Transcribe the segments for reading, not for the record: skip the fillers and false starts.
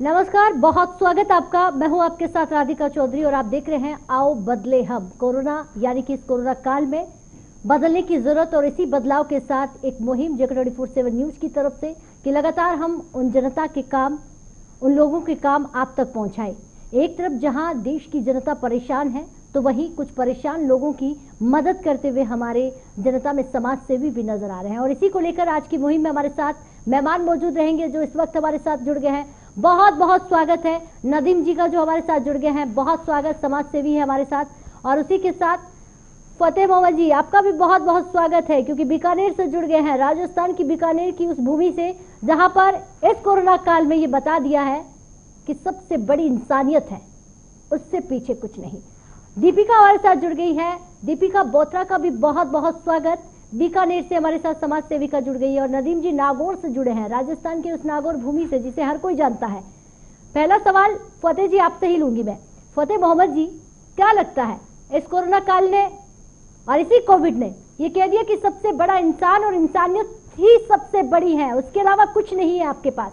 नमस्कार, बहुत स्वागत आपका। मैं हूं आपके साथ राधिका चौधरी और आप देख रहे हैं आओ बदले हम। कोरोना यानी कि इस कोरोना काल में बदलने की जरूरत और इसी बदलाव के साथ एक मुहिम जो 24/7 न्यूज की तरफ से कि लगातार हम उन जनता के काम, उन लोगों के काम आप तक पहुंचाएं। एक तरफ जहां देश की जनता परेशान है तो वहीं कुछ परेशान लोगों की मदद करते हुए हमारे जनता में समाज सेवी भी नजर आ रहे हैं और इसी को लेकर आज की मुहिम में हमारे साथ मेहमान मौजूद रहेंगे जो इस वक्त हमारे साथ जुड़ गए हैं। बहुत बहुत स्वागत है नदीम जी का जो हमारे साथ जुड़ गए हैं। बहुत स्वागत, समाज सेवी है हमारे साथ। और उसी के साथ फतेह मोहम्मद जी, आपका भी बहुत बहुत स्वागत है क्योंकि बीकानेर से जुड़ गए हैं, राजस्थान की बीकानेर की उस भूमि से जहां पर इस कोरोना काल में ये बता दिया है कि सबसे बड़ी इंसानियत है, उससे पीछे कुछ नहीं। दीपिका हमारे साथ जुड़ गई है। दीपिका बोत्रा का भी बहुत बहुत स्वागत। बीकानेर से हमारे साथ समाज सेविका जुड़ गई है और नदीम जी नागौर से जुड़े हैं, राजस्थान की उस नागौर भूमि से जिसे हर कोई जानता है। पहला सवाल फतेह जी आपसे ही लूंगी मैं। फतेह मोहम्मद जी, क्या लगता है इस कोरोना काल ने और इसी कोविड ने ये कह दिया कि सबसे बड़ा इंसान और इंसानियत ही सबसे बड़ी है, उसके अलावा कुछ नहीं है आपके पास?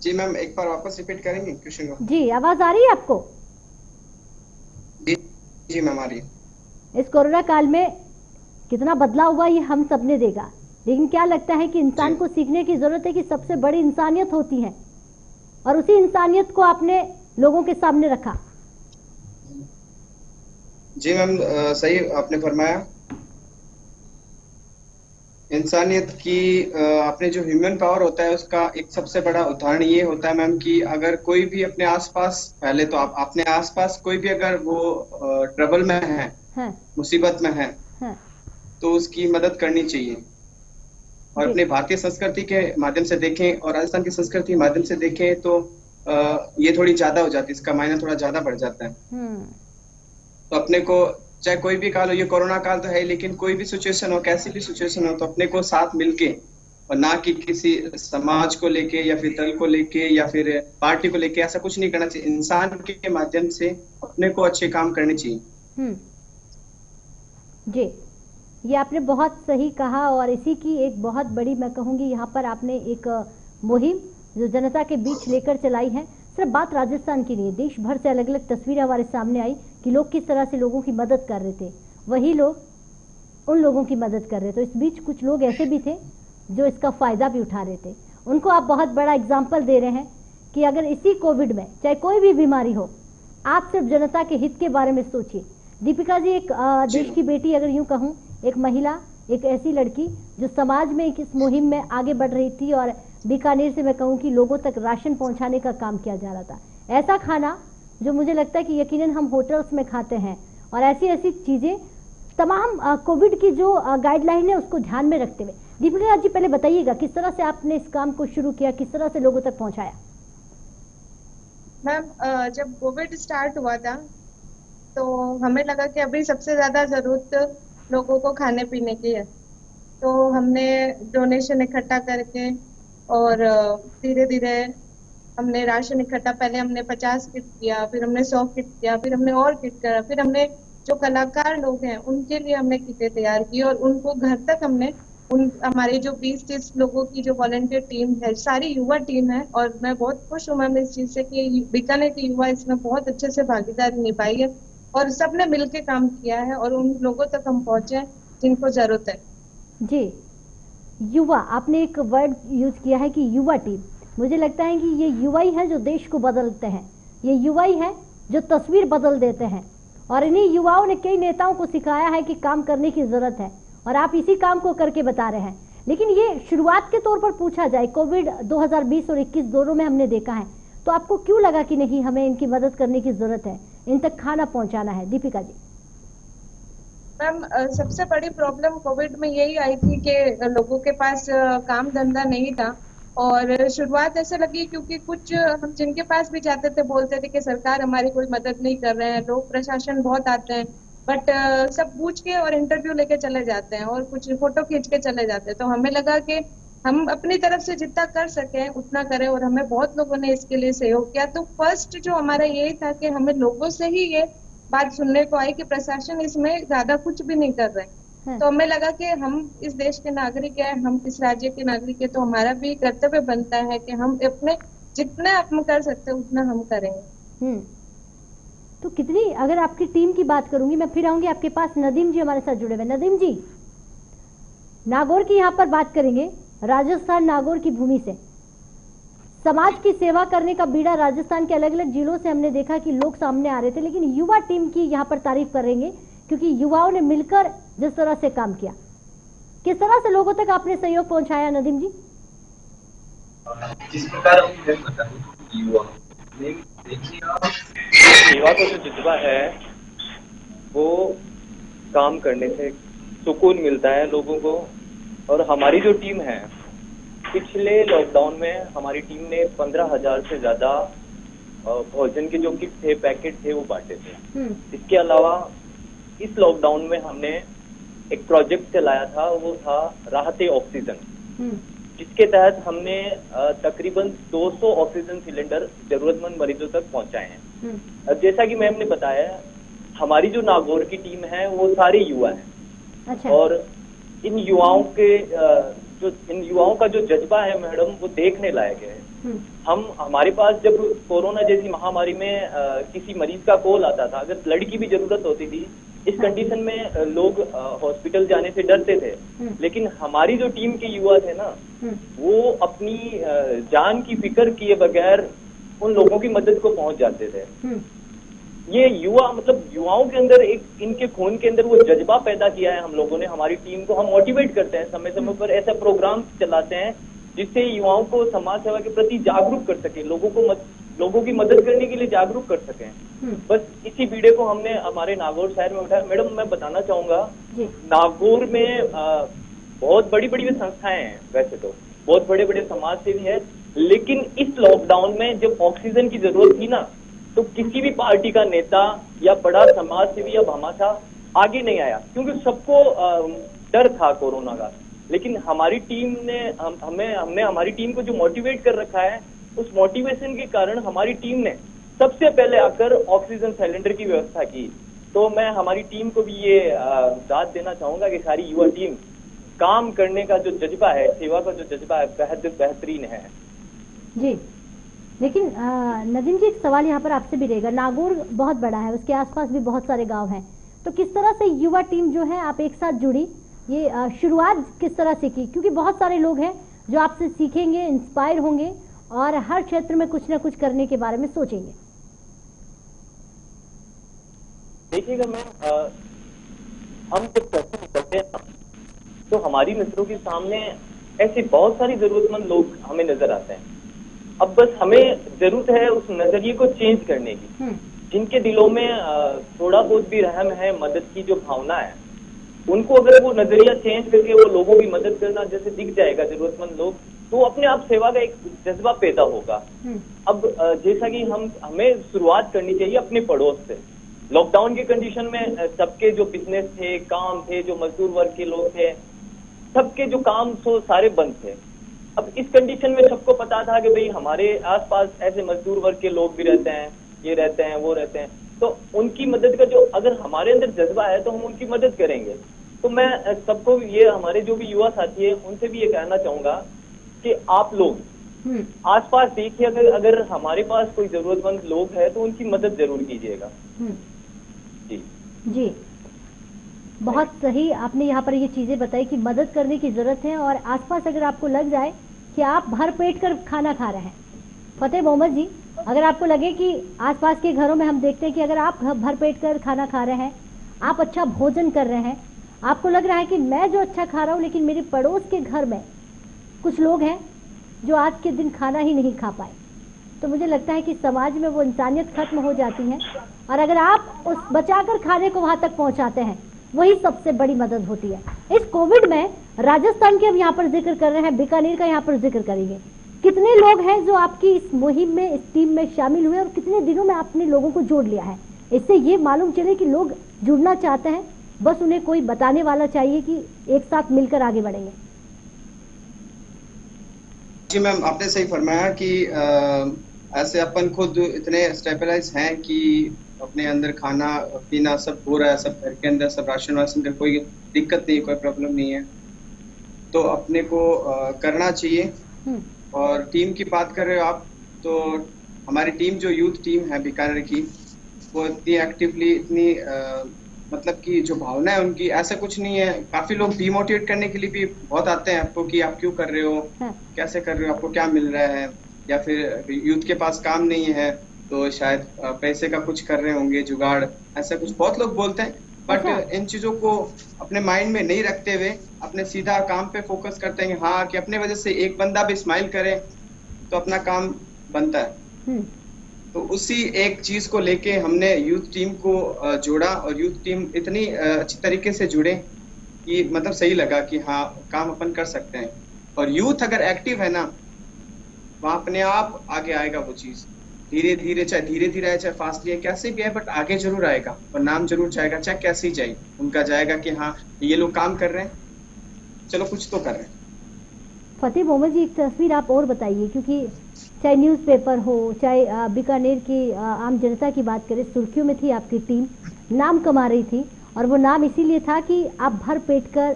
जी मैम, एक बार वापस रिपीट करेंगे क्वेश्चन को? जी, आवाज आ रही है आपको? जी जी मैम, आ रही है। इस कोरोना काल में कितना बदलाव हुआ ये हम सब ने देखा, लेकिन क्या लगता है कि इंसान को सीखने की जरूरत है कि सबसे बड़ी इंसानियत होती है और उसी इंसानियत को आपने लोगों के सामने रखा। जी मैम, सही आपने फरमाया। इंसानियत की अपने जो ह्यूमन पावर होता है उसका एक सबसे बड़ा उदाहरण ये होता है मैम कि अगर कोई भी अपने आसपास, पहले तो आप अपने आसपास कोई भी अगर वो ट्रबल में है, हाँ, मुसीबत में है, हाँ, तो उसकी मदद करनी चाहिए। और जी, अपने भारतीय संस्कृति के माध्यम से देखें और राजस्थान की संस्कृति के माध्यम से देखें तो ये थोड़ी ज्यादा हो जाती है, इसका मायना थोड़ा ज्यादा बढ़ जाता है। तो अपने को, चाहे कोई भी काल हो, ये कोरोना काल तो है, लेकिन कोई भी सिचुएशन हो, कैसी भी सिचुएशन हो, तो अपने को साथ मिलके और ना कि किसी समाज को लेके या फिर दल को लेके या फिर पार्टी को लेके ऐसा कुछ नहीं करना चाहिए। इंसान के माध्यम से अपने को अच्छे काम करने चाहिए। जी, ये आपने बहुत सही कहा और इसी की एक बहुत बड़ी, मैं कहूँगी यहाँ पर आपने एक मुहिम जो जनता के बीच लेकर चलाई है। सिर्फ बात राजस्थान की नहीं है, देश भर से अलग अलग तस्वीरें हमारे सामने आई कि लोग किस तरह से लोगों की मदद कर रहे थे, वही लोग उन लोगों की मदद कर रहे थे। तो इस बीच कुछ लोग ऐसे भी थे जो इसका फ़ायदा भी उठा रहे थे, उनको आप बहुत बड़ा एग्जाम्पल दे रहे हैं कि अगर इसी कोविड में चाहे कोई भी बीमारी हो, आप सिर्फ जनता के हित के बारे में सोचिए। दीपिका जी, एक देश की बेटी, अगर यूं कहूँ, एक महिला, एक ऐसी लड़की जो समाज में इस मुहिम में आगे बढ़ रही थी और बीकानेर से मैं कहूँ कि लोगों तक राशन पहुंचाने का काम किया जा रहा था। ऐसा खाना जो मुझे लगता है कि यकीनन हम होटल्स में खाते हैं और ऐसी ऐसी चीज़ें तमाम कोविड की जो गाइडलाइन है उसको ध्यान में रखते हुए। दीपिका जी, पहले बताइएगा किस तरह से आपने इस काम को शुरू किया, किस तरह से लोगों तक पहुंचाया? मैम, जब कोविड स्टार्ट हुआ था तो हमें लगा कि अभी सबसे ज्यादा जरूरत लोगों को खाने पीने की है। तो हमने डोनेशन इकट्ठा करके और धीरे धीरे हमने राशन इकट्ठा, पहले हमने 50 किट किया, फिर हमने 100 किट किया, फिर हमने और किट करा, फिर हमने जो कलाकार लोग हैं उनके लिए हमने किटें तैयार की और उनको घर तक हमने, उन हमारी जो 20-30 लोगों की जो वॉलंटियर टीम है, सारी युवा टीम है और मैं बहुत खुश हूँ मैम इस चीज से कि बीकानेर की युवा इसमें बहुत अच्छे से भागीदारी निभाई है और सबने मिलकर काम किया है और उन लोगों तक हम पहुंचे जिनको जरूरत है। जी, युवा, आपने एक वर्ड यूज किया है कि युवा टीम। मुझे लगता है कि ये युवा ही है जो देश को बदलते हैं, ये युवा ही है जो तस्वीर बदल देते हैं और इन्हीं युवाओं ने कई नेताओं को सिखाया है कि काम करने की जरूरत है और आप इसी काम को करके बता रहे हैं। लेकिन ये शुरुआत के तौर पर पूछा जाए, कोविड 2020 और 21 दोनों में हमने देखा है, तो आपको क्यों लगा कि नहीं, हमें इनकी मदद करने की जरूरत है, इन तक खाना पहुंचाना है? दीपिका जी। मैम, सबसे बड़ी प्रॉब्लम कोविड में यही आई थी कि लोगों के पास काम धंधा नहीं था और शुरुआत ऐसे लगी क्योंकि कुछ हम जिनके पास भी जाते थे बोलते थे कि सरकार हमारी कोई मदद नहीं कर रहे हैं, लोग प्रशासन बहुत आते हैं, बट सब पूछ के और इंटरव्यू लेके चले जाते हैं और कुछ फोटो खींच के चले जाते हैं। तो हमें लगा कि हम अपनी तरफ से जितना कर सके उतना करें और हमें बहुत लोगों ने इसके लिए सहयोग किया। तो फर्स्ट जो हमारा यही था कि हमें लोगों से ही ये बात सुनने को आई कि प्रशासन इसमें ज्यादा कुछ भी नहीं कर रहे। तो हमें लगा कि हम इस देश के नागरिक हैं, हम इस राज्य के नागरिक हैं, तो हमारा भी कर्तव्य बनता है कि हम अपने जितना हम कर सकते हैं उतना हम करेंगे। तो कितनी, अगर आपकी टीम की बात करूंगी मैं, फिर आऊंगी आपके पास। नदीम जी हमारे साथ जुड़े हुए। नदीम जी, नागौर की यहाँ पर बात करेंगे, राजस्थान नागौर की भूमि से। समाज की सेवा करने का बीड़ा राजस्थान के अलग अलग जिलों से हमने देखा कि लोग सामने आ रहे थे, लेकिन युवा टीम की यहाँ पर तारीफ करेंगे क्योंकि युवाओं ने मिलकर जिस तरह से काम किया। किस तरह से लोगों तक आपने सहयोग पहुंचाया नदीम जी? जिस प्रकार युवा सेवा का जो जज्बा है वो काम करने से सुकून मिलता है लोगों को। और हमारी जो टीम है, पिछले लॉकडाउन में हमारी टीम ने 15,000 से ज्यादा भोजन के जो किट थे, पैकेट थे, वो बांटे थे। इसके अलावा इस लॉकडाउन में हमने एक प्रोजेक्ट चलाया था, वो था राहते ऑक्सीजन, जिसके तहत हमने तकरीबन 200 ऑक्सीजन सिलेंडर जरूरतमंद मरीजों तक पहुंचाए हैं। जैसा कि मैम ने बताया, हमारी जो नागौर की टीम है वो सारे युवा हैं। अच्छा। और इन युवाओं का जो जज्बा है मैडम, वो देखने लायक है। हमारे पास जब कोरोना जैसी महामारी में किसी मरीज का कॉल आता था, अगर ब्लड की भी जरूरत होती थी, इस कंडीशन में लोग हॉस्पिटल जाने से डरते थे, लेकिन हमारी जो टीम के युवा थे ना, वो अपनी जान की फिक्र किए बगैर उन लोगों की मदद को पहुंच जाते थे। ये युवा, मतलब युवाओं के अंदर एक, इनके खून के अंदर वो जज्बा पैदा किया है हम लोगों ने। हमारी टीम को हम मोटिवेट करते हैं, समय समय पर ऐसा प्रोग्राम चलाते हैं जिससे युवाओं को समाज सेवा के प्रति जागरूक कर सके, लोगों की मदद करने के लिए जागरूक कर सकें। बस इसी बीड़े को हमने हमारे नागौर शहर में उठाया। मैडम, मैं बताना चाहूंगा, नागौर में बहुत बड़ी बड़ी संस्थाएं हैं, वैसे तो बहुत बड़े बड़े समाज सेवी है, लेकिन इस लॉकडाउन में जब ऑक्सीजन की जरूरत थी ना, तो किसी भी पार्टी का नेता या बड़ा समाज सेवी या भामाशाह आगे नहीं आया, क्योंकि सबको डर था कोरोना का। लेकिन हमारी टीम ने हमने हमारी टीम को जो मोटिवेट कर रखा है, उस मोटिवेशन के कारण हमारी टीम ने सबसे पहले आकर ऑक्सीजन सिलेंडर की व्यवस्था की। तो मैं हमारी टीम को भी ये दाद देना चाहूंगा कि सारी युवा टीम काम करने का जो जज्बा है, सेवा का जो जज्बा है, बेहतरीन है जी। लेकिन नदीम जी, एक सवाल यहाँ पर आपसे भी रहेगा। नागौर बहुत बड़ा है, उसके आसपास भी बहुत सारे गांव हैं, तो किस तरह से युवा टीम जो है आप एक साथ जुड़ी, ये शुरुआत किस तरह से की? क्योंकि बहुत सारे लोग हैं जो आपसे सीखेंगे, इंस्पायर होंगे और हर क्षेत्र में कुछ ना कुछ करने के बारे में सोचेंगे। देखिएगा मैम, हम जब पैसे निकलते हैं तो हमारी नजरों के सामने ऐसे बहुत सारी जरूरतमंद लोग हमें नजर आते हैं। अब बस हमें जरूरत है उस नजरिए को चेंज करने की। जिनके दिलों में थोड़ा बहुत भी रहम है, मदद की जो भावना है, उनको अगर वो नजरिया चेंज करके वो लोगों की मदद करना जैसे दिख जाएगा, जरूरतमंद लोग, तो अपने आप सेवा का एक जज्बा पैदा होगा। अब जैसा कि हमें शुरुआत करनी चाहिए अपने पड़ोस से। लॉकडाउन के कंडीशन में सबके जो बिजनेस थे, काम थे, जो मजदूर वर्ग के लोग थे, सबके जो काम तो सारे बंद थे। अब इस कंडीशन में सबको पता था कि भाई हमारे आसपास ऐसे मजदूर वर्ग के लोग भी रहते हैं, ये रहते हैं, वो रहते हैं, तो उनकी मदद का जो अगर हमारे अंदर जज्बा है तो हम उनकी मदद करेंगे। तो मैं सबको ये, हमारे जो भी युवा साथी है, उनसे भी ये कहना चाहूंगा कि आप लोग आसपास देखिए, अगर हमारे पास कोई जरूरतमंद लोग है तो उनकी मदद जरूर कीजिएगा। जी जी, बहुत सही आपने यहाँ पर ये चीजें बताई कि मदद करने की जरूरत है। और आसपास अगर आपको लग जाए कि आप भर पेट कर खाना खा रहे हैं, फतेह मोहम्मद जी, अगर आपको लगे कि आसपास के घरों में हम देखते हैं कि अगर आप भर पेट कर खाना खा रहे हैं, आप अच्छा भोजन कर रहे हैं, आपको लग रहा है कि मैं जो अच्छा खा रहा हूँ लेकिन मेरे पड़ोस के घर में कुछ लोग हैं जो आज के दिन खाना ही नहीं खा पाए, तो मुझे लगता है कि समाज में वो इंसानियत खत्म हो जाती है। और अगर आप उस बचाकर खाने को वहां तक पहुंचाते हैं, वही सबसे बड़ी मदद होती है। इस कोविड में राजस्थान के अब यहाँ पर जिक्र कर रहे हैं, बीकानेर का यहाँ पर जिक्र करेंगे। कितने लोग हैं जो आपकी इस मुहिम में, इस टीम में शामिल हुए और कितने दिनों में आपने लोगों को जोड़ लिया है? इससे ये मालूम चले कि लोग जुड़ना चाहते हैं, बस उन्हें कोई बताने वाला चाहिए कि एक साथ मिलकर आगे बढ़ेंगे। जी मैम, आपने सही फरमाया कि ऐसे अपन खुद इतने स्टेबलाइज हैं कि अपने अंदर खाना पीना सब हो रहा है, सब घर के अंदर, सब राशन वाशन का कोई दिक्कत नहीं, कोई प्रॉब्लम नहीं है, तो अपने को करना चाहिए। और टीम की बात कर रहे हो आप, तो हमारी टीम जो यूथ टीम है बीकानेर की, वो इतनी एक्टिवली, इतनी मतलब कि जो भावना है उनकी, ऐसा कुछ नहीं है। काफी लोग डिमोटिवेट करने के लिए भी बहुत आते हैं आपको कि आप क्यों कर रहे हो, कैसे कर रहे हो, आपको क्या मिल रहा है, या फिर यूथ के पास काम नहीं है तो शायद पैसे का कुछ कर रहे होंगे जुगाड़, ऐसा कुछ बहुत लोग बोलते हैं। बट इन चीजों को अपने माइंड में नहीं रखते हुए अपने सीधा काम पे फोकस करते हैं, हाँ कि अपने वजह से एक बंदा भी स्माइल करे तो अपना काम बनता है। तो उसी एक चीज को लेके हमने यूथ टीम को जोड़ा, और यूथ टीम इतनी अच्छी तरीके से जुड़े कि मतलब सही लगा कि हाँ काम अपन कर सकते हैं। और यूथ अगर एक्टिव है ना, वहां अपने आप आगे आएगा वो चीज, धीरे धीरे, चाहे धीरे धीरे आए चाहे फास्टली है, कैसे भी है, बट आगे जरूर आएगा और नाम जरूर जाएगा, चाहे कैसे ही जाए उनका जाएगा कि हाँ ये लोग काम कर रहे हैं, चलो कुछ तो कर रहे हैं। फतेह मोहम्मद जी, एक तस्वीर आप और बताइए, क्योंकि चाहे न्यूज़पेपर हो, चाहे बीकानेर की आम जनता की बात करें, सुर्खियों में थी आपकी टीम, नाम कमा रही थी, और वो नाम इसीलिए था कि आप भर पेट कर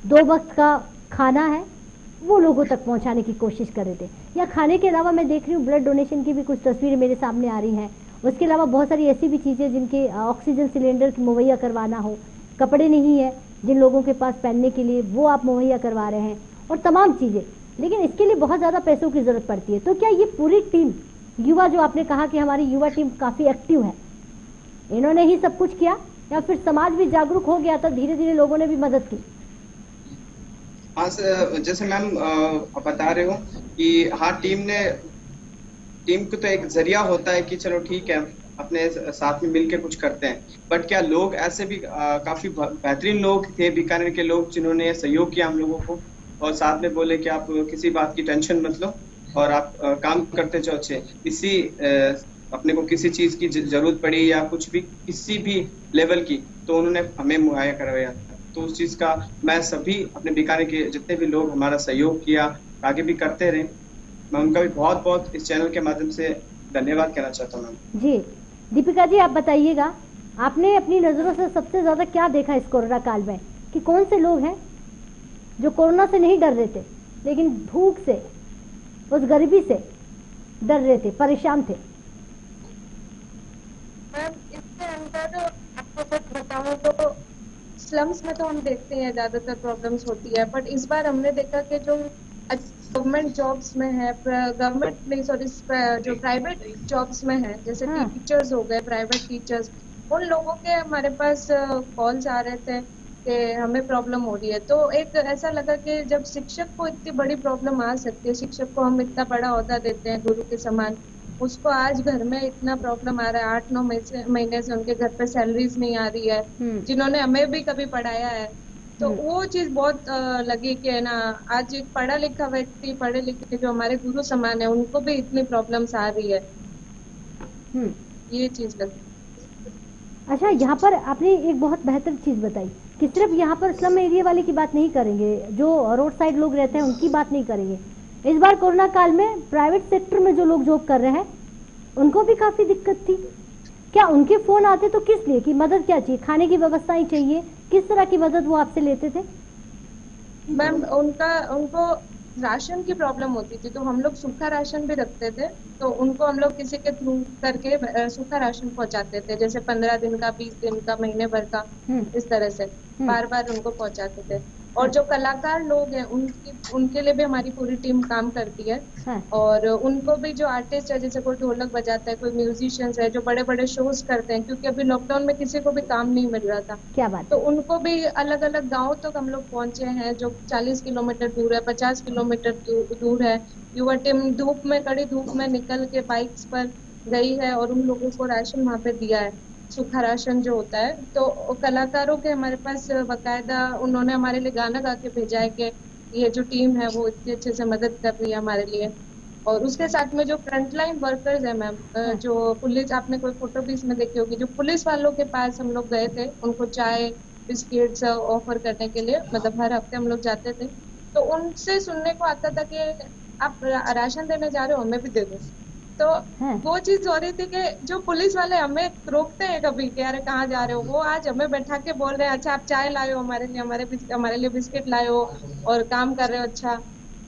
2 वक्त का खाना है वो लोगों तक पहुंचाने की कोशिश कर रहे थे। या खाने के अलावा मैं देख रही हूँ ब्लड डोनेशन की भी कुछ तस्वीरें मेरे सामने आ रही हैं। उसके अलावा बहुत सारी ऐसी भी चीज़ें जिनके ऑक्सीजन सिलेंडर मुहैया करवाना हो, कपड़े नहीं है जिन लोगों के पास पहनने के लिए, वो आप मुहैया करवा रहे हैं, और तमाम चीज़ें। लेकिन इसके लिए बहुत ज़्यादा पैसों की ज़रूरत पड़ती है। तो क्या ये पूरी टीम युवा, जो आपने कहा कि हमारी युवा टीम काफ़ी एक्टिव है, इन्होंने ही सब कुछ किया, या फिर समाज भी जागरूक हो गया था, धीरे धीरे लोगों ने भी मदद की? हाँ जैसे मैम बता रहे हो कि हाँ टीम को तो एक जरिया होता है कि चलो ठीक है अपने साथ में मिलके कुछ करते हैं, बट क्या लोग ऐसे भी काफी बेहतरीन लोग थे बीकानेर के लोग जिन्होंने सहयोग किया हम लोगों को, और साथ में बोले कि आप किसी बात की टेंशन मत लो और आप काम करते जाओ अच्छे। इसी अपने को किसी चीज की जरूरत पड़ी या कुछ भी किसी भी लेवल की, तो उन्होंने हमें मुहैया करवाया। तो उस चीज का मैं सभी अपने बीकानेर के जितने भी लोग हमारा सहयोग किया, आगे भी करते रहे, मैं उनका भी बहुत बहुत इस चैनल के माध्यम से धन्यवाद कहना चाहता हूँ। जी दीपिका जी, आप बताइएगा, आपने अपनी नजरों से सबसे ज्यादा क्या देखा इस कोरोना काल में, कि कौन से लोग हैं जो कोरोना से नहीं डर रहे थे लेकिन भूख से, उस गरीबी से डर रहे थे, परेशान थे? मैम इसके अंदर आपको सच बताऊं तो स्लम्स में तो हम देखते हैं ज्यादातर प्रॉब्लम्स होती है, बट इस बार हमने देखा कि जो गवर्नमेंट जॉब्स में है, गवर्नमेंट नहीं सॉरी जो प्राइवेट जॉब्स में है, जैसे टीचर्स हो गए, प्राइवेट टीचर्स, उन लोगों के हमारे पास कॉल्स आ रहे थे कि हमें प्रॉब्लम हो रही है। तो एक ऐसा लगा कि जब शिक्षक को इतनी बड़ी प्रॉब्लम आ सकती है, शिक्षक को हम इतना बड़ा ओहदा देते हैं गुरु के समान, उसको आज घर में इतना प्रॉब्लम आ रहा है, 8-9 महीने से उनके घर पे सैलरीज नहीं आ रही है, जिन्होंने हमें भी कभी पढ़ाया है, तो वो चीज बहुत लगी कि ना आज एक पढ़ा लिखा व्यक्ति, पढ़े लिखे जो हमारे गुरु समान है, उनको भी इतनी प्रॉब्लम्स आ रही है, ये चीज लगी। अच्छा, यहाँ पर आपने एक बहुत बेहतर चीज बताई कि सिर्फ यहाँ पर स्लम एरिया वाले की बात नहीं करेंगे, जो रोड साइड लोग रहते हैं उनकी बात नहीं करेंगे। इस बार कोरोना काल में प्राइवेट सेक्टर में जो लोग जॉब कर रहे हैं उनको भी काफी दिक्कत थी। क्या उनके फोन आते तो किस लिए, कि मदद क्या चाहिए, खाने की व्यवस्थाएं चाहिए, किस तरह की मदद वो आपसे लेते थे? मैम उनको राशन की प्रॉब्लम होती थी, तो हम लोग सूखा राशन भी रखते थे, तो उनको हम लोग किसी के थ्रू करके सूखा राशन पहुंचाते थे, जैसे 15 दिन का, 20 दिन का, महीने भर का, इस तरह से बार बार उनको पहुंचाते थे। और जो कलाकार लोग हैं उनके लिए भी हमारी पूरी टीम काम करती है। और उनको भी, जो आर्टिस्ट है, जैसे कोई ढोलक बजाता है, कोई म्यूजिशियंस है जो बड़े बड़े शोज करते हैं, क्योंकि अभी लॉकडाउन में किसी को भी काम नहीं मिल रहा था। क्या बात, तो उनको भी अलग अलग गाँव तक हम लोग पहुंचे हैं, जो 40 किलोमीटर दूर है, 50 किलोमीटर दूर है। युवा टीम धूप में, कड़ी धूप में निकल के बाइक्स पर गई है और उन लोगों को राशन वहाँ पे दिया है, सूखा राशन जो होता है। तो कलाकारों के हमारे पास बकायदा उन्होंने हमारे लिए गाना गा के भेजा है कि ये जो टीम है वो इतने अच्छे से मदद कर रही है हमारे लिए। और उसके साथ में जो फ्रंटलाइन वर्कर्स है मैम, जो पुलिस, आपने कोई फोटो भी इसमें देखी होगी, जो पुलिस वालों के पास हम लोग गए थे, उनको चाय बिस्किट्स ऑफर करने के लिए, मतलब हर हफ्ते हम लोग जाते थे, तो उनसे सुनने को आता था कि आप राशन देने जा रहे हो, हमें भी दे दो। तो वो चीज हो रही थी कि जो पुलिस वाले हमें रोकते हैं कभी कि अरे कहाँ जा रहे हो, वो आज हमें बैठा के बोल रहे हैं अच्छा आप चाय लाए हो हमारे लिए, हमारे लिए बिस्किट लाए हो और काम कर रहे हो। अच्छा,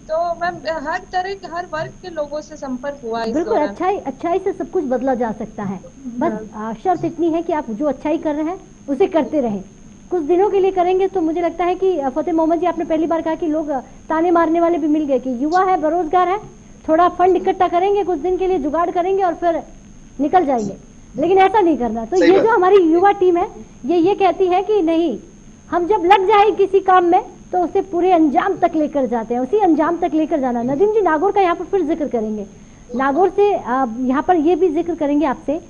तो मैम हर तरह के हर वर्ग के लोगों से संपर्क हुआ इस बिल्कुल। दौरान। अच्छाई से सब कुछ बदला जा सकता है। बस शर्त इतनी है कि आप जो अच्छाई कर रहे हैं उसे करते रहें। कुछ दिनों के लिए करेंगे तो मुझे लगता है कि फतेह मोहम्मद जी, आपने पहली बार कहा कि लोग ताने मारने वाले भी मिल गए, कि युवा है, बेरोजगार है, थोड़ा फंड इकट्ठा करेंगे, कुछ दिन के लिए जुगाड़ करेंगे और फिर निकल जाएंगे। लेकिन ऐसा नहीं करना। तो ये जो हमारी युवा टीम है ये कहती है कि नहीं, हम जब लग जाए किसी काम में तो उसे पूरे अंजाम तक लेकर जाते हैं, उसी अंजाम तक लेकर जाना। नदीम जी, नागौर का यहाँ पर फिर जिक्र करेंगे, नागौर से यहाँ पर ये भी जिक्र करेंगे आपसे।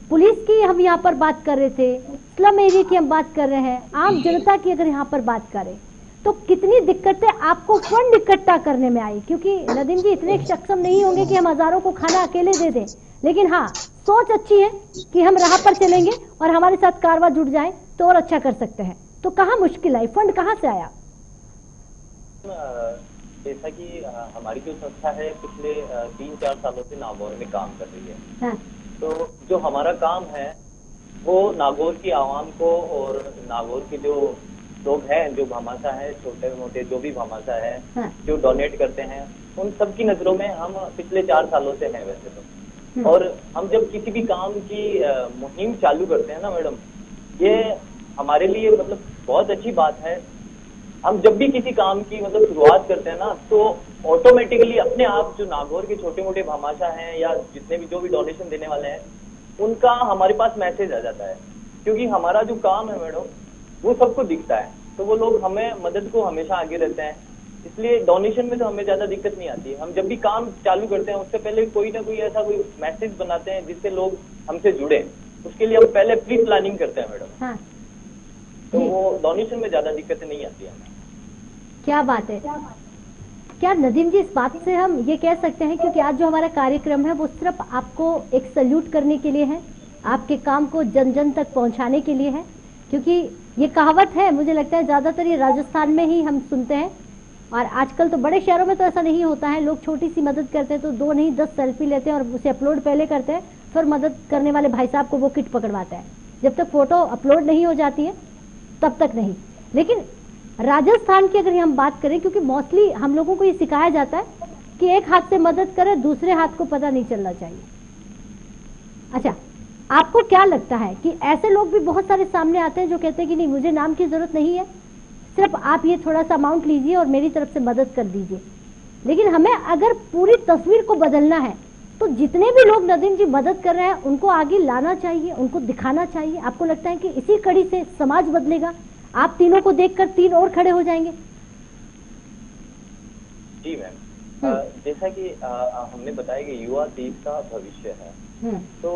पुलिस की हम यहाँ पर बात कर रहे थे, स्लम एरिया की हम बात कर रहे हैं, आम जनता की अगर यहाँ पर बात करें तो कितनी दिक्कतें आपको फंड इकट्ठा करने में आई, क्योंकि नदीम जी इतने सक्षम नहीं होंगे कि हम हजारों को खाना अकेले दे दें, लेकिन हाँ सोच अच्छी है कि हम राह पर चलेंगे और हमारे साथ कारवां जुड़ जाए तो और अच्छा कर सकते हैं। तो कहाँ मुश्किल आई, फंड कहाँ से आया? जैसा कि हमारी जो संस्था है पिछले 3-4 सालों से नागौर में काम कर रही है। हाँ। तो जो हमारा काम है वो नागौर की आवाम को और नागौर के जो लोग हैं, जो भामाशाह है, छोटे मोटे जो भी भामाशाह है, हाँ। जो डोनेट करते हैं, उन सब की नजरों में हम पिछले 4 सालों से हैं वैसे तो। और हम जब किसी भी काम की मुहिम चालू करते हैं ना मैडम, ये हमारे लिए मतलब बहुत अच्छी बात है। हम जब भी किसी काम की मतलब शुरुआत करते हैं ना, तो ऑटोमेटिकली अपने आप जो नागौर के छोटे मोटे भामाशाह हैं या जितने भी जो भी डोनेशन देने वाले हैं, उनका हमारे पास मैसेज आ जाता है। क्योंकि हमारा जो काम है मैडम वो सबको दिखता है, तो वो लोग हमें मदद को हमेशा आगे रहते हैं। इसलिए डोनेशन में तो हमें ज्यादा दिक्कत नहीं आती। हम जब भी काम चालू करते हैं उससे पहले कोई ना कोई ऐसा कोई मैसेज बनाते हैं जिससे लोग हमसे जुड़े। उसके लिए हम पहले प्री प्लानिंग करते हैं मैडम। हाँ। तो वो डोनेशन में ज्यादा दिक्कतें नहीं आती हमें। क्या बात है। क्या नदीम जी, इस बात से हम ये कह सकते हैं, क्योंकि आज जो हमारा कार्यक्रम है वो सिर्फ आपको एक सल्यूट करने के लिए है, आपके काम को जन जन तक पहुंचाने के लिए है, क्योंकि ये कहावत है, मुझे लगता है ज्यादातर ये राजस्थान में ही हम सुनते हैं, और आजकल तो बड़े शहरों में तो ऐसा नहीं होता है। लोग छोटी सी मदद करते हैं तो 2 नहीं 10 सेल्फी लेते हैं और उसे अपलोड पहले करते हैं, फिर मदद करने वाले भाई साहब को वो किट पकड़वाता है। जब तक फोटो अपलोड नहीं हो जाती है तब तक नहीं। लेकिन राजस्थान की अगर हम बात करें, क्योंकि मोस्टली हम लोगों को ये सिखाया जाता है कि एक हाथ से मदद करें, दूसरे हाथ को पता नहीं चलना चाहिए। अच्छा, आपको क्या लगता है कि ऐसे लोग भी बहुत सारे सामने आते हैं जो कहते हैं कि नहीं, मुझे नाम की जरूरत नहीं है, सिर्फ आप ये थोड़ा सा अमाउंट लीजिए और मेरी तरफ से मदद कर दीजिए। लेकिन हमें अगर पूरी तस्वीर को बदलना है तो जितने भी लोग नदीम जी मदद कर रहे हैं उनको आगे लाना चाहिए, उनको दिखाना चाहिए। आपको लगता है कि इसी कड़ी से समाज बदलेगा? आप तीनों को देखकर 3 और खड़े हो जाएंगे? जी मैम, जैसा कि हमने बताया कि युवा देश का भविष्य है, तो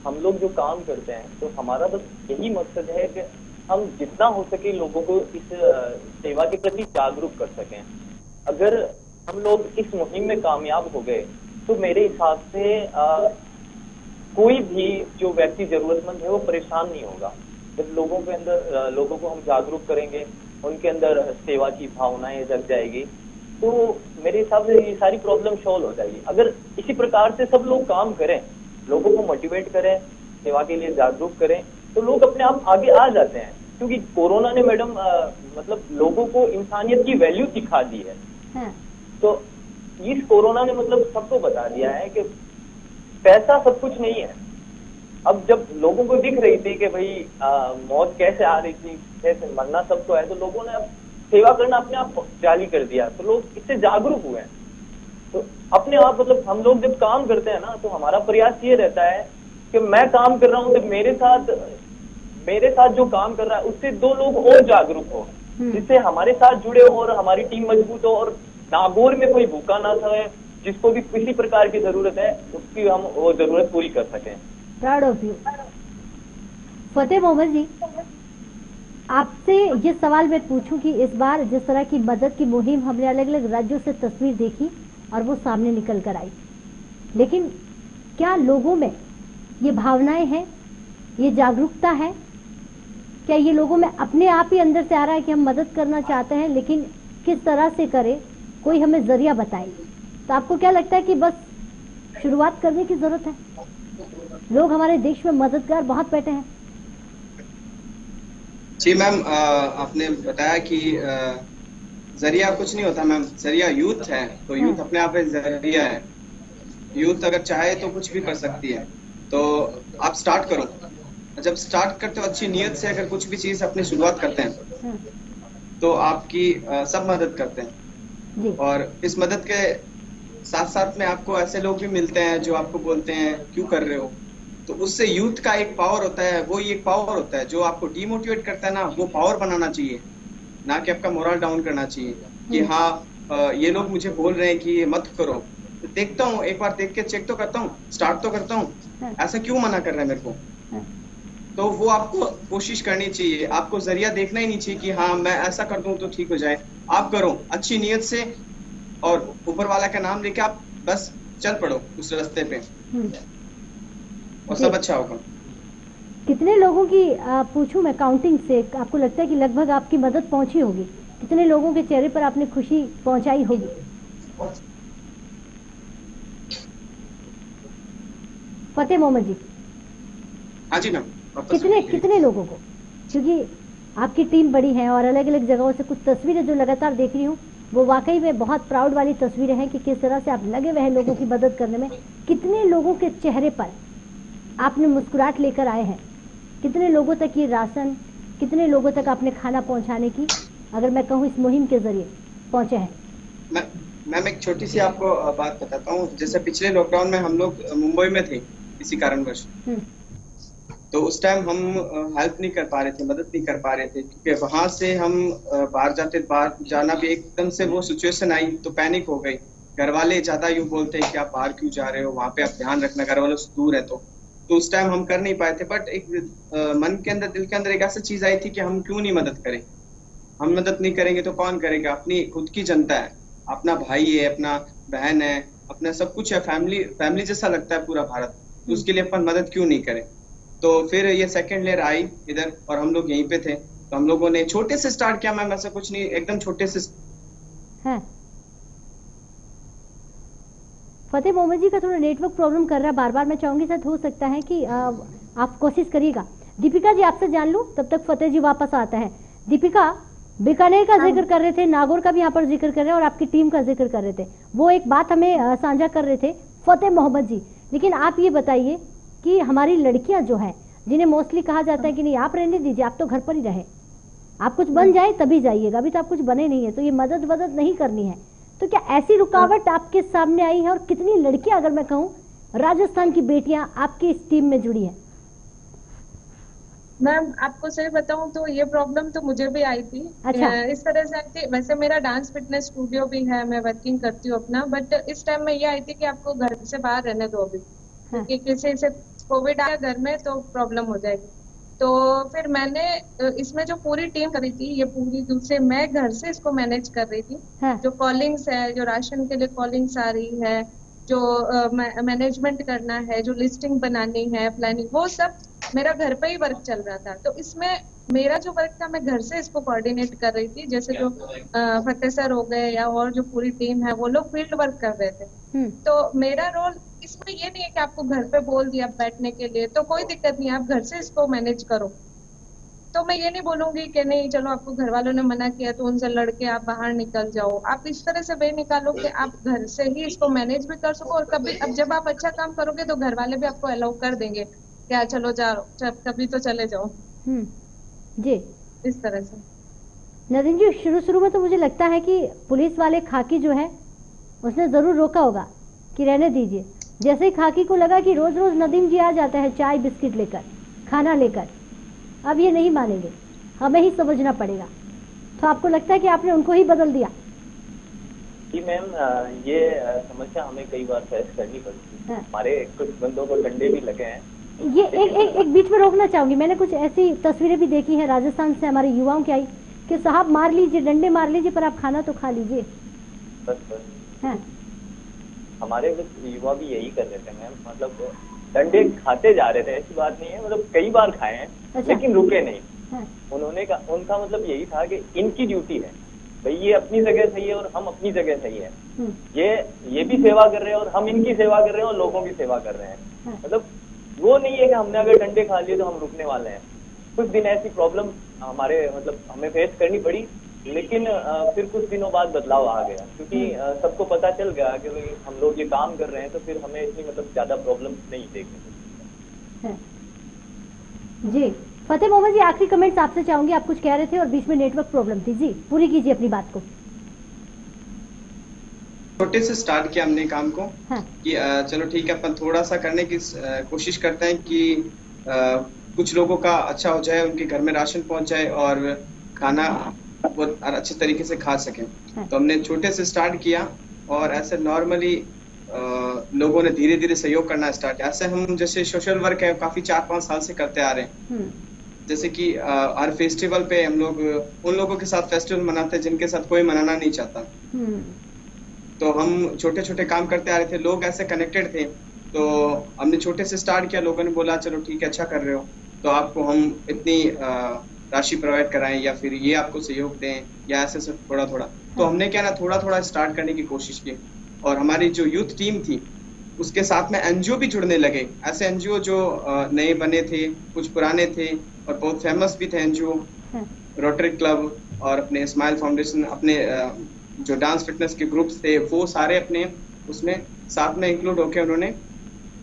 हम लोग जो काम करते हैं तो हमारा बस यही मकसद है कि हम जितना हो सके लोगों को इस सेवा के प्रति जागरूक कर सकें। अगर हम लोग इस मुहिम में कामयाब हो गए तो मेरे हिसाब से कोई भी जो व्यक्ति जरूरतमंद है वो परेशान नहीं होगा। जब लोगों के अंदर लोगों को हम जागरूक करेंगे, उनके अंदर सेवा की भावनाएं जग जाएगी, तो मेरे हिसाब से ये सारी प्रॉब्लम सॉल्व हो जाएगी। अगर इसी प्रकार से सब लोग काम करें, लोगों को मोटिवेट करें, सेवा के लिए जागरूक करें, तो लोग अपने आप आगे आ जाते हैं। क्योंकि कोरोना ने मैडम मतलब लोगों को इंसानियत की वैल्यू सिखा दी है। तो इस कोरोना ने मतलब सबको बता दिया है कि पैसा सब कुछ नहीं है। अब जब लोगों को दिख रही थी कि भाई मौत कैसे आ रही थी, कैसे मरना सबको है, तो लोगों ने अब सेवा करना अपने आप जारी कर दिया, तो लोग इससे जागरूक हुए हैं। तो अपने आप मतलब हम लोग जब काम करते हैं ना, तो हमारा प्रयास ये रहता है कि मैं काम कर रहा हूँ तो मेरे साथ जो काम कर रहा है उससे 2 लोग और जागरूक हो, जिससे हमारे साथ जुड़े हो और हमारी टीम मजबूत हो, और नागौर में कोई भूखा ना सोए, जिसको भी किसी प्रकार की जरूरत है उसकी हम वो जरूरत पूरी कर सकें। Proud of you. Fateh Mohammad ji, आपसे ये सवाल मैं पूछूं कि इस बार जिस तरह की मदद की मुहिम हमने अलग अलग राज्यों से तस्वीर देखी और वो सामने निकल कर आई, लेकिन क्या लोगों में ये भावनाएं हैं, ये जागरूकता है? क्या ये लोगों में अपने आप ही अंदर से आ रहा है कि हम मदद करना चाहते हैं, लेकिन किस तरह से करें, कोई हमें जरिया बताए? तो आपको क्या लगता है कि बस शुरुआत करने की जरूरत है। लोग हमारे देश में मददगार बहुत बैठे हैं। जी मैम, आपने बताया कि जरिया कुछ नहीं होता मैम, जरिया यूथ है। तो यूथ अपने आप में जरिया है। यूथ अगर चाहे तो कुछ भी कर सकती है। तो आप स्टार्ट करो। जब स्टार्ट करते हो अच्छी नीयत से, अगर कुछ भी चीज अपनी शुरुआत करते हैं तो आपकी सब मदद करते हैं। जी। और इस मदद के साथ साथ में आपको ऐसे लोग भी मिलते हैं जो आपको बोलते हैं क्यों कर रहे हो। तो उससे यूथ का एक पावर होता है, वो एक पावर होता है जो आपको डिमोटिवेट करता है ना, वो पावर बनाना चाहिए, ना कि आपका मोरल डाउन करना चाहिए कि हाँ ये लोग मुझे बोल रहे हैं कि ये मत करो, तो देखता हूँ, एक बार देख के चेक तो करता हूँ, स्टार्ट तो करता हूँ, ऐसा क्यों मना कर रहा है मेरे को। तो वो आपको कोशिश करनी चाहिए। आपको जरिया देखना ही नहीं चाहिए कि हाँ मैं ऐसा कर दूं तो ठीक हो जाए। आप करो अच्छी नीयत से और ऊपर वाला का नाम लेके आप बस चल पड़ो उस रास्ते पे और सब अच्छा होगा। कितने लोगों की पूछूं मैं काउंटिंग से, आपको लगता है कि लगभग आपकी मदद पहुंची होगी? कितने लोगों के चेहरे पर आपने खुशी पहुंचाई होगी? फतेह मोहम्मद जी। हाँ जी मैम। कितने लोगों को? क्योंकि आपकी टीम बड़ी है और अलग अलग जगहों से कुछ तस्वीरें जो लगातार देख रही हूँ वो वाकई में बहुत प्राउड वाली तस्वीरें हैं कि किस तरह से आप लगे हुए हैं लोगों की मदद करने में। कितने लोगों के चेहरे पर आपने मुस्कुराहट लेकर आए हैं? कितने लोगों तक ये राशन, कितने लोगों तक आपने खाना पहुंचाने की, अगर मैं कहूँ इस मुहिम के जरिए पहुंचे हैं? मैम एक छोटी सी आपको बात बताता हूँ। जैसे पिछले लॉकडाउन में हम लोग मुंबई में थे किसी कारणवश, तो उस टाइम हम हेल्प नहीं कर पा रहे थे, मदद नहीं कर पा रहे थे, क्योंकि वहां से हम बाहर जाना भी एकदम से वो सिचुएशन आई तो पैनिक हो गई। घर वाले ज्यादा यूं बोलते हैं कि आप बाहर क्यों जा रहे हो, वहां पे आप ध्यान रखना, घर वालों से दूर है। तो उस टाइम हम कर नहीं पाए थे। बट एक मन के अंदर, दिल के अंदर एक ऐसी चीज आई थी कि हम क्यों नहीं मदद करें। हम मदद नहीं करेंगे तो कौन करेगा? अपनी खुद की जनता है, अपना भाई है, अपना बहन है, अपना सब कुछ है, फैमिली जैसा लगता है पूरा भारत। तो उसके लिए अपन मदद क्यों नहीं करें। तो फिर ये सेकंड लेयर आई इधर और हम लोग यहीं पे थे, तो हम लोगों ने छोटे से स्टार्ट किया मैम, ऐसा कुछ नहीं, एकदम छोटे से। फतेह मोहम्मद जी का थोड़ा नेटवर्क प्रॉब्लम कर रहा है बार बार। मैं चाहूंगी सर हो सकता है कि आप कोशिश करिएगा। दीपिका जी आपसे जान लूं तब तक फतेह जी वापस आता है। दीपिका, बीकानेर का जिक्र कर रहे थे, नागौर का भी यहाँ पर जिक्र कर रहे हैं और आपकी टीम का जिक्र कर रहे थे। वो एक बात हमें साझा कर रहे थे फतेह मोहम्मद जी। लेकिन आप ये बताइए कि हमारी लड़कियां जो हैं, जिन्हें मोस्टली कहा जाता है कि नहीं आप रहने दीजिए, आप तो घर पर ही रहे, आप कुछ बन जाए तभी जाइएगा, अभी तो आप कुछ बने नहीं है, तो ये मदद नहीं करनी है। तो क्या ऐसी रुकावट आपके सामने आई है? और कितनी लड़कियां, अगर मैं कहूँ राजस्थान की बेटियां आपकी इस टीम में जुड़ी हैं? मैम आपको सही बताऊं तो ये प्रॉब्लम तो मुझे भी आई थी। अच्छा। इस तरह से आई थी। वैसे मेरा डांस फिटनेस स्टूडियो भी है, मैं वर्किंग करती हूँ अपना, बट इस टाइम में ये आई थी कि आपको घर से बाहर रहने दो अभी, क्योंकि किसी से कोविड आया घर में तो प्रॉब्लम हो जाएगी। तो फिर मैंने इसमें जो पूरी टीम करी थी, ये पूरी दूसरे मैं घर से इसको मैनेज कर रही थी। जो कॉलिंग्स है, जो राशन के लिए कॉलिंग्स आ रही है, जो मैनेजमेंट करना है, जो लिस्टिंग बनानी है, प्लानिंग, वो सब मेरा घर पे ही वर्क चल रहा था। तो इसमें मेरा जो वर्क था मैं घर से इसको कोऑर्डिनेट कर रही थी। जैसे जो फतेह सर हो गए या और जो पूरी टीम है वो लोग फील्ड वर्क कर रहे थे। तो मेरा रोल इसमें ये नहीं है कि आपको घर पे बोल दिया बैठने के लिए तो कोई दिक्कत नहीं है, आप घर से इसको मैनेज करो। तो मैं ये नहीं बोलूंगी कि नहीं चलो आपको घर वालों ने मना किया तो उनसे लड़के आप बाहर निकल जाओ। आप इस तरह से वे निकालो कि आप घर से ही इसको मैनेज भी कर सको, और कभी अब जब आप अच्छा काम करोगे तो घर वाले भी आपको अलाउ कर देंगे, क्या चलो जाओ, कभी तो चले जाओ। जी इस तरह से। नदीम जी, शुरू में तो मुझे लगता है कि पुलिस वाले खाकी जो है उसने जरूर रोका होगा कि रहने दीजिए। जैसे ही खाकी को लगा कि रोज रोज नदीम जी आ जाता है चाय बिस्किट लेकर, खाना लेकर, अब ये नहीं मानेंगे, हमें ही समझना पड़ेगा। तो आपको लगता है कि आपने उनको ही बदल दिया? जी मैम, ये समस्या हमें कई बार फेस करनी पड़ती है। हमारे कुछ बंदों को डंडे भी लगे हैं। ये एक बीच में रोकना चाहूंगी। मैंने कुछ ऐसी तस्वीरें भी देखी हैं राजस्थान से हमारे युवाओं की आई कि साहब मार लीजिए, डंडे मार लीजिए, पर आप खाना तो खा लीजिए। बस हमारे युवा भी यही कर रहे थे मैम, मतलब डंडे खाते जा रहे थे, ऐसी बात नहीं है, मतलब कई बार खाए हैं। अच्छा। लेकिन रुके नहीं। उनका मतलब यही था कि इनकी ड्यूटी है, भाई ये अपनी जगह सही है और हम अपनी जगह सही है, ये भी सेवा कर रहे हैं और हम इनकी सेवा कर रहे हैं और लोगों की सेवा कर रहे हैं। मतलब वो नहीं है कि हमने अगर डंडे खा लिए तो हम रुकने वाले हैं। कुछ दिन ऐसी प्रॉब्लम हमारे मतलब हमें फेस करनी पड़ी, लेकिन फिर कुछ दिनों बाद बदलाव आ गया, क्योंकि सबको पता चल गया कि भाई हम लोग ये काम कर रहे हैं, तो फिर हमें इतनी मतलब ज्यादा प्रॉब्लम नहीं देखने को। जी फतेह मोहम्मद जी, आखिरी कमेंट्स आपसे चाहूंगी। आप कुछ कह रहे थे और बीच में नेटवर्क प्रॉब्लम थी। जी पूरी कीजिए अपनी बात को। छोटे से स्टार्ट किया हमने काम को। हाँ। कि चलो ठीक है, अपन थोड़ा सा करने की कोशिश करते हैं कि कुछ लोगों का अच्छा हो जाए, उनके घर में राशन पहुंच जाए और खाना वो अच्छे तरीके से खा सकें। हाँ। तो हमने छोटे से स्टार्ट किया और ऐसे नॉर्मली लोगों ने धीरे धीरे सहयोग करना स्टार्ट किया। ऐसे हम जैसे सोशल वर्क है काफी 4-5 साल से करते आ रहे हैं। जैसे कि हर फेस्टिवल पे हम लोग उन लोगों के साथ फेस्टिवल मनाते हैं जिनके साथ कोई मनाना नहीं चाहता। तो हम छोटे छोटे काम करते आ रहे थे, लोग ऐसे कनेक्टेड थे, तो हमने छोटे से स्टार्ट किया। लोगों ने बोला चलो ठीक है, अच्छा कर रहे हो, तो आपको हम इतनी राशि प्रोवाइड कराएं या फिर ये आपको सहयोग दें या ऐसे सब थोड़ा थोड़ा। तो हमने क्या ना थोड़ा थोड़ा स्टार्ट करने की कोशिश की। और हमारी जो यूथ टीम थी उसके साथ में एनजीओ भी जुड़ने लगे। ऐसे एनजीओ जो नए बने थे, कुछ पुराने थे और बहुत फेमस भी थे एनजीओ, रोटरी क्लब और अपने स्माइल फाउंडेशन, अपने जो डांस फिटनेस के ग्रुप्स थे वो सारे अपने उसमें साथ में इंक्लूड होकर उन्होंने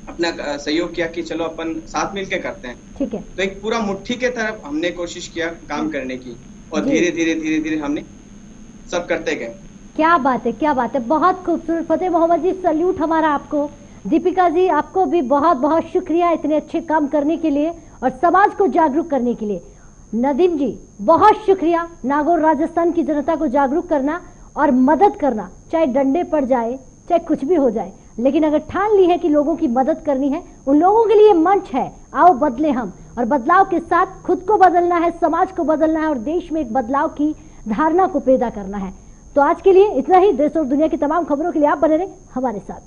अपना सहयोग किया कि चलो अपन साथ मिलके करते हैं। ठीक है। तो एक पूरा मुट्ठी के तरफ हमने कोशिश किया काम करने की और धीरे धीरे हमने सब करते गए। क्या बात है, क्या बात है, बहुत खूबसूरत। फतेह मोहम्मद जी सल्यूट हमारा आपको। दीपिका जी आपको भी बहुत बहुत शुक्रिया इतने अच्छे काम करने के लिए और समाज को जागरूक करने के लिए। नदीम जी बहुत शुक्रिया, नागौर राजस्थान की जनता को जागरूक करना और मदद करना, चाहे डंडे पड़ जाए चाहे कुछ भी हो जाए, लेकिन अगर ठान ली है कि लोगों की मदद करनी है, उन लोगों के लिए मंच है। आओ बदले हम, और बदलाव के साथ खुद को बदलना है, समाज को बदलना है और देश में एक बदलाव की धारणा को पैदा करना है। तो आज के लिए इतना ही। देश और दुनिया की तमाम खबरों के लिए आप बने रहे हमारे साथ।